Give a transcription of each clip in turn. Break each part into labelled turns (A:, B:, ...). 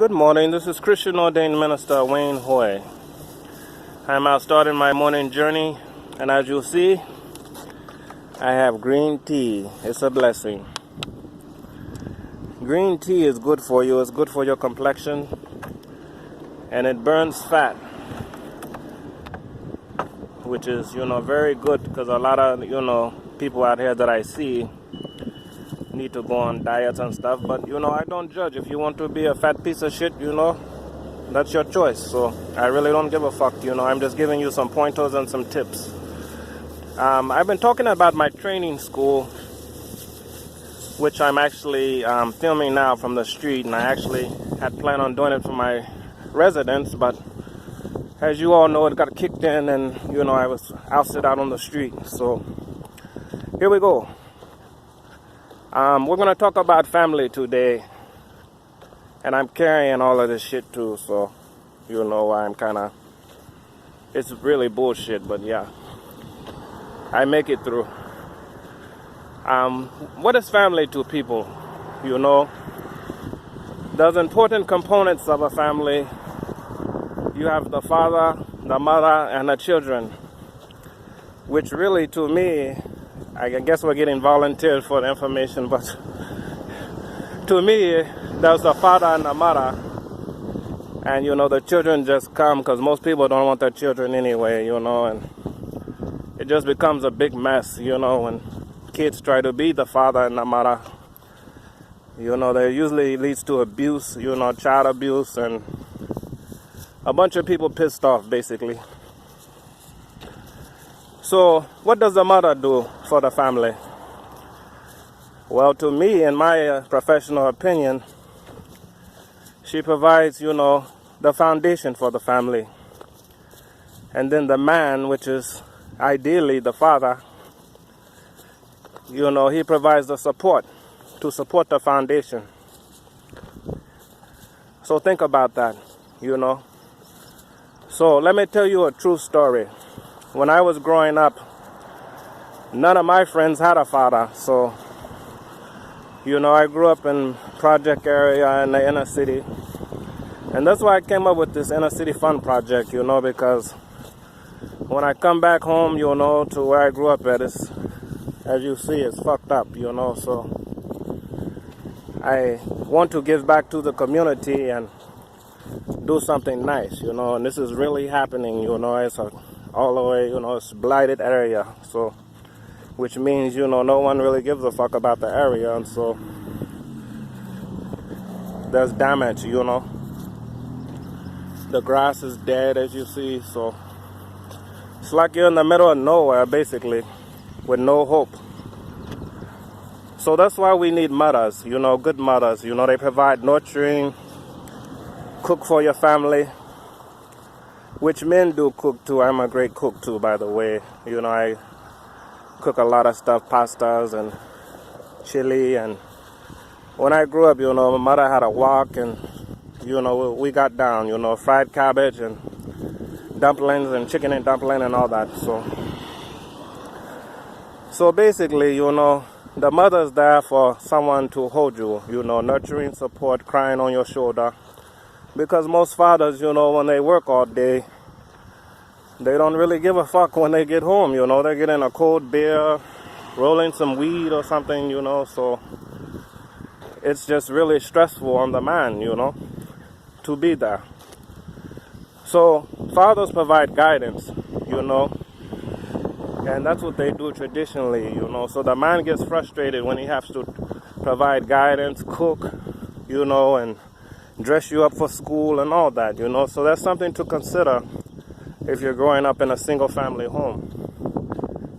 A: Good morning. This is Christian Ordained Minister Wayne Hoy. I'm out starting my morning journey, and as you'll see, I have green tea. It's a blessing. Green tea is good for you. It's good for your complexion, and it burns fat, which is, very good because a lot of, people out here that I see need to go on diets and stuff, but I don't judge. If you want to be a fat piece of shit, that's your choice. So I really don't give a fuck. I'm just giving you some pointers and some tips. I've been talking about my training school, which I'm actually filming now from the street, and I actually had planned on doing it for my residents, but as you all know, it got kicked in, and I was ousted out on the street. So here we go. We're going to talk about family today, and I'm carrying all of this shit too, so I'm it's really bullshit, but yeah, I make it through. What is family to people? There's important components of a family. You have the father, the mother, and the children, which really, to me, I guess we're getting volunteered for the information, but to me, there's the father and the mother, and the children just come because most people don't want their children anyway, and it just becomes a big mess, when kids try to be the father and the mother. That usually leads to abuse, child abuse, and a bunch of people pissed off, basically. So, what does the mother do for the family? Well, to me, in my professional opinion, she provides, the foundation for the family. And then the man, which is ideally the father, he provides the support to support the foundation. So think about that, So let me tell you a true story. When I was growing up, none of my friends had a father. So, I grew up in project area in the inner city. And that's why I came up with this inner city fund project, because when I come back home, to where I grew up at, as you see, it's fucked up, So I want to give back to the community and do something nice, and this is really happening, it's all the way, it's a blighted area, so, which means, no one really gives a fuck about the area, and so, there's damage, the grass is dead, as you see, so, it's like you're in the middle of nowhere, basically, with no hope. So that's why we need mothers, good mothers, they provide nurturing, cook for your family, which men do cook too. I'm a great cook too, by the way. I cook a lot of stuff, pastas and chili. And when I grew up, my mother had a wok, and, we got down, fried cabbage and dumplings and chicken and dumpling and all that. So basically, the mother's there for someone to hold you, nurturing, support, crying on your shoulder. Because most fathers, when they work all day, they don't really give a fuck when they get home, They're getting a cold beer, rolling some weed or something, So it's just really stressful on the man, to be there. So fathers provide guidance, And that's what they do traditionally, So the man gets frustrated when he has to provide guidance, cook, and dress you up for school and all that, So that's something to consider if you're growing up in a single family home,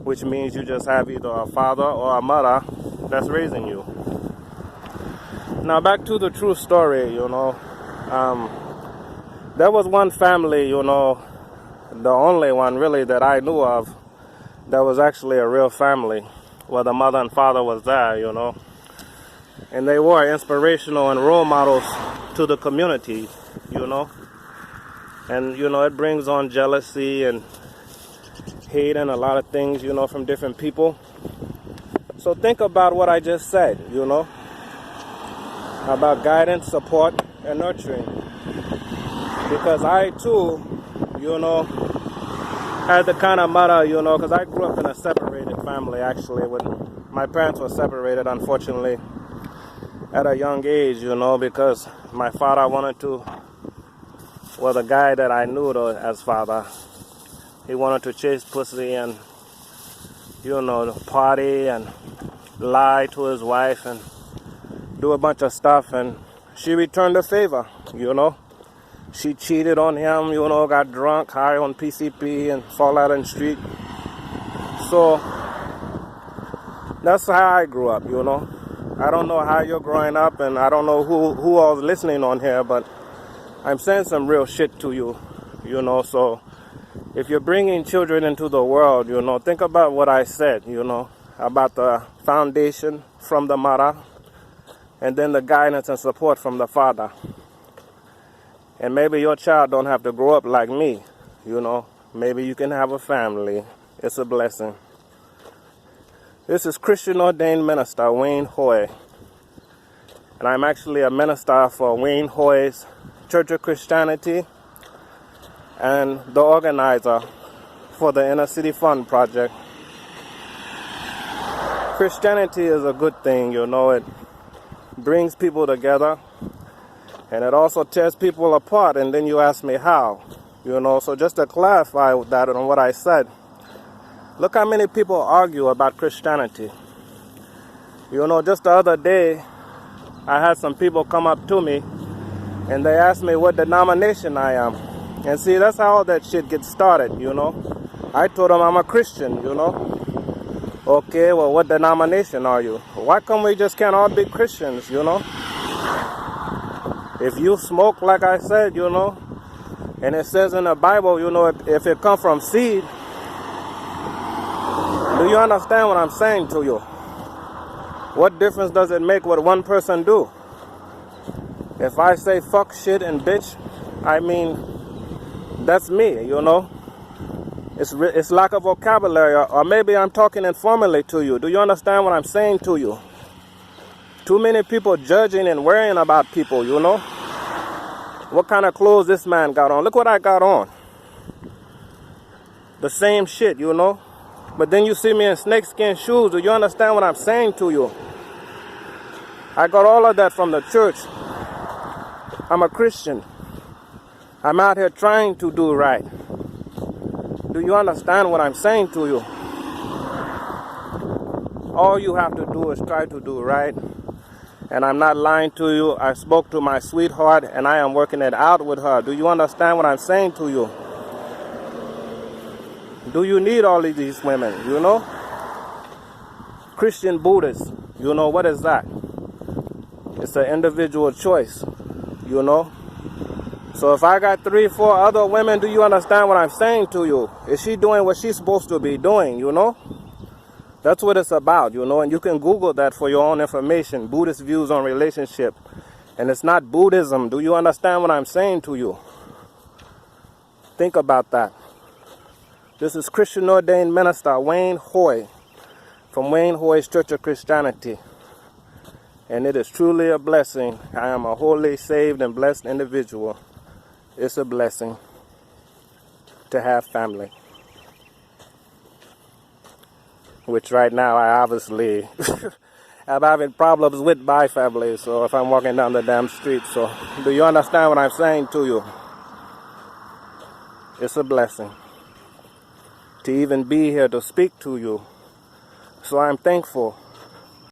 A: which means you just have either a father or a mother that's raising you. Now back to the true story, there was one family, the only one really that I knew of that was actually a real family, where the mother and father was there, and they were inspirational and role models to the community, and it brings on jealousy and hate and a lot of things, from different people. So think about what I just said, about guidance, support, and nurturing. Because I too, had the kind of mother, because I grew up in a separated family actually. My parents were separated, unfortunately, at a young age, because my father the guy that I knew as father, he wanted to chase pussy and, party and lie to his wife and do a bunch of stuff, and she returned the favor, She cheated on him, got drunk, high on PCP, and fall out in the street. So that's how I grew up, I don't know how you're growing up, and I don't know who all is listening on here, but I'm saying some real shit to you, So if you're bringing children into the world, think about what I said, about the foundation from the mother, and then the guidance and support from the father. And maybe your child don't have to grow up like me, Maybe you can have a family. It's a blessing. This is Christian Ordained Minister Wayne Hoy. And I'm actually a minister for Wayne Hoy's Church of Christianity and the organizer for the Inner City Fund Project. Christianity is a good thing, It brings people together. And it also tears people apart, and then you ask me how, So just to clarify that on what I said, look how many people argue about Christianity. Just the other day, I had some people come up to me, and they asked me what denomination I am. And see, that's how all that shit gets started, I told them I'm a Christian, Okay, well, what denomination are you? Why come we just can't all be Christians, If you smoke, like I said, and it says in the Bible, if it comes from seed, do you understand what I'm saying to you? What difference does it make what one person do? If I say fuck, shit, and bitch, I mean, that's me, It's lack of vocabulary, or maybe I'm talking informally to you. Do you understand what I'm saying to you? Too many people judging and worrying about people, What kind of clothes this man got on? Look what I got on. The same shit, But then you see me in snakeskin shoes. Do you understand what I'm saying to you? I got all of that from the church. I'm a Christian. I'm out here trying to do right. Do you understand what I'm saying to you? All you have to do is try to do right. And I'm not lying to you. I spoke to my sweetheart, and I am working it out with her. Do you understand what I'm saying to you? Do you need all of these women, Christian Buddhists, what is that? It's an individual choice, So if I got 3, 4 other women, do you understand what I'm saying to you? Is she doing what she's supposed to be doing, That's what it's about, and you can Google that for your own information, Buddhist views on relationship. And it's not Buddhism. Do you understand what I'm saying to you? Think about that. This is Christian Ordained Minister Wayne Hoy from Wayne Hoy's Church of Christianity. And it is truly a blessing. I am a holy, saved, and blessed individual. It's a blessing to have family. Which right now I obviously I'm having problems with my family, so if I'm walking down the damn street. So do you understand what I'm saying to you? It's a blessing to even be here to speak to you. So I'm thankful